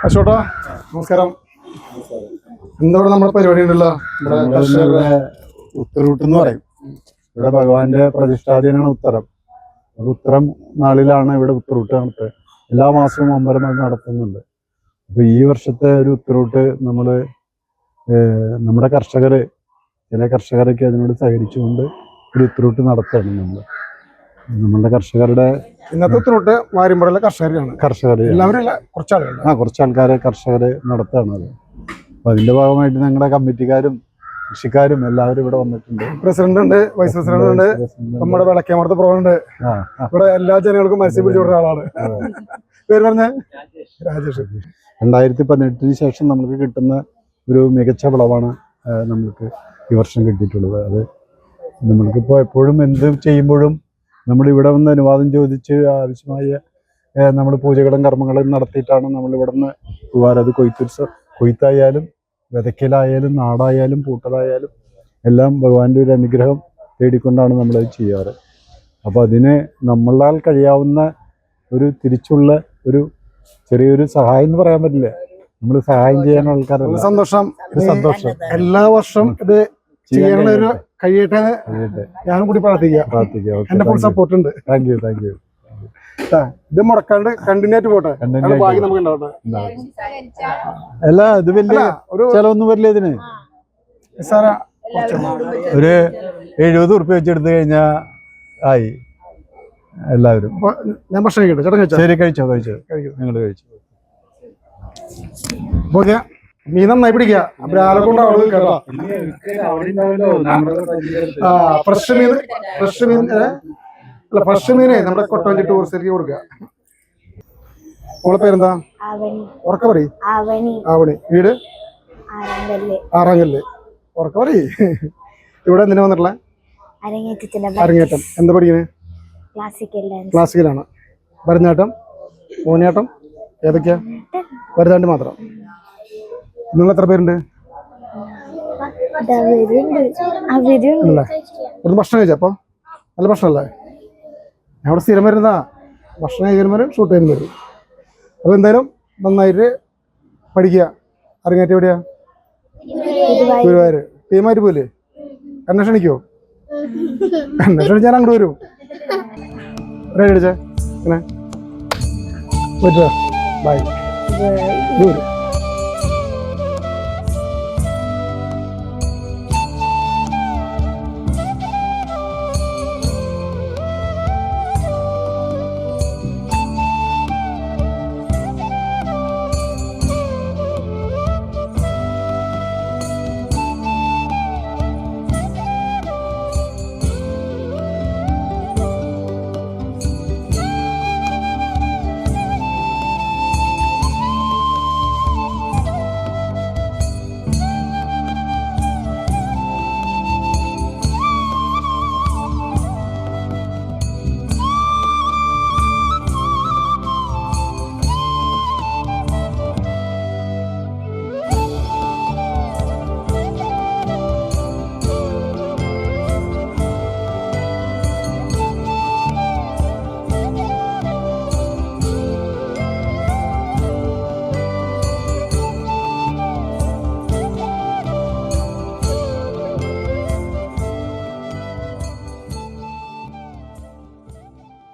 അശോട്ടാ നമസ്കാരം. എന്താണ് നമ്മുടെ പരിപാടി ഉണ്ടല്ലോ? ഉത്തരൂട്ട് എന്ന് പറയും. ഇവിടെ ഭഗവാന്റെ പ്രതിഷ്ഠാദിനാണ് ഉത്തരം. ഉത്തരം നാളിലാണ് ഇവിടെ ഉത്തരൂട്ട് നടത്തുക. എല്ലാ മാസവും അമ്പലം നടത്തുന്നുണ്ട്. അപ്പൊ ഈ വർഷത്തെ ഒരു ഉത്തരൂട്ട് നമ്മുടെ ചില കർഷകരൊക്കെ അതിനോട് സഹകരിച്ചുകൊണ്ട് ഒരു ഉത്തരൂട്ട് നടത്തുകയാണ് നമ്മളുടെ കർഷകരുടെ. ഇന്നത്തെ ഉത്തരൂട്ട് വാര്യമ്പുഴയിലെ കർഷകർ എല്ലാവരും കുറച്ച് ആൾക്കാരെ കർഷകർ നടത്തുകയാണ് അത്. അപ്പൊ അതിന്റെ ഭാഗമായിട്ട് ഞങ്ങളുടെ കമ്മിറ്റിക്കാരും കൃഷിക്കാരും എല്ലാവരും ഇവിടെ വന്നിട്ടുണ്ട്. പ്രസിഡന്റ് ഉണ്ട്, വൈസ് പ്രസിഡന്റ് ഉണ്ട്, നമ്മുടെ വിളക്കേമർത്ത് പ്രോ-ഉണ്ട്. ഇവിടെ എല്ലാ ജനങ്ങൾക്കും മത്സ്യം പിടിച്ചു കൊടുത്ത ആളാണ്. പേര് പറഞ്ഞ രാജേഷ്. 2018 ശേഷം നമുക്ക് കിട്ടുന്ന ഒരു മികച്ച വിളവാണ് നമ്മൾക്ക് ഈ വർഷം കിട്ടിയിട്ടുള്ളത്. അത് നമ്മൾക്കിപ്പോൾ എപ്പോഴും എന്ത് ചെയ്യുമ്പോഴും നമ്മളിവിടെ വന്ന് അനുവാദം ചോദിച്ച് ആവശ്യമായ നമ്മൾ പൂജകളും കർമ്മങ്ങളും നടത്തിയിട്ടാണ് നമ്മളിവിടെ നിന്ന് പോകാറ്. അത് കൊയ്ത്തായാലും വിതയ്ക്കലായാലും നാടായാലും പൂട്ടലായാലും എല്ലാം ഭഗവാന്റെ ഒരു അനുഗ്രഹം തേടിക്കൊണ്ടാണ് നമ്മളത് ചെയ്യാറ്. അപ്പോൾ അതിന് നമ്മളാൽ കഴിയാവുന്ന ഒരു തിരിച്ചുള്ള ഒരു ചെറിയൊരു സഹായം എന്ന് പറയാൻ പറ്റില്ല. നമ്മൾ സഹായം ചെയ്യാൻ ആൾക്കാരല്ല. സന്തോഷം. എല്ലാ വർഷം ഇത് ചെയ്യാനുള്ള ഒരു കഴിയട്ടെ ഞാനും കൂടി പ്രാർത്ഥിക്കാം. എന്റെ ഫുൾ സപ്പോർട്ട് ഉണ്ട്. Thank you. ഇത് മുടക്കാണ്ട് കണ്ടിന്യൂ ആയിട്ട് പോട്ടെ. ഭാഗ്യം നമുക്ക് ഉണ്ടാവട്ടെ. അല്ല, ഇത് വലിയ ഒരു ചിലവൊന്നും വരില്ല ഇതിന്. ഒരു 70 ഉറുപ്പ്യ വെച്ചെടുത്ത് കഴിഞ്ഞാ ആയി എല്ലാവരും. ഞാൻ ഭക്ഷണം കഴിക്കട്ടെ? ചേട്ടൻ കഴിച്ചോ? ശരി, കഴിച്ചോ നിങ്ങൾ കഴിച്ചു. ഓക്കെ, മീൻ നന്നായി പിടിക്കുക. അപ്പൊ ആളെക്കൊണ്ടാവുള്ളൂ കേട്ടോ. ഫ്രഷ് മീനെ നമ്മുടെ കൊട്ടവഞ്ചി ടൂറിസ്റ്റിലേക്ക് കൊടുക്കുക. നമ്മളെ പേരെന്താ? ഉറക്ക പറയും. ആവണി. വീട് ആറാങ്കല്ല്. ഉറക്ക പറയും. ഇവിടെ എന്തിനാ വന്നിട്ടുള്ള? അരങ്ങേറ്റം. എന്താ പഠിക്കുന്നത്? ക്ലാസിക്കലാണ്. ഭരതനാട്യം, മോഹിനിയാട്ടം, ഏതൊക്കെയാ? ഭരതനാട്യം മാത്രം. നിങ്ങൾ എത്ര പേരുണ്ട്? അല്ലേ, ഒരു ഭക്ഷണം കഴിച്ചാ? അപ്പൊ നല്ല ഭക്ഷണമല്ലേ? ഞാൻ അവിടെ സ്ഥിരം വരുന്നതാ. ഭക്ഷണം കഴിക്കാൻ വരും, ഷൂട്ട് ചെയ്യാൻ വരും. അപ്പോൾ എന്തായാലും നന്നായിട്ട് പഠിക്കുക. അരങ്ങേറ്റം എവിടെയാ? ഗുരുവായൂർ. ടീമായിട്ട് പോലെ എന്നെ ക്ഷണിക്കോ? എന്നെ ക്ഷണിച്ച് ഞാൻ അങ്ങോട്ട് വരും. റെഡി അടിച്ചേ. ഇങ്ങനെ ബൈ.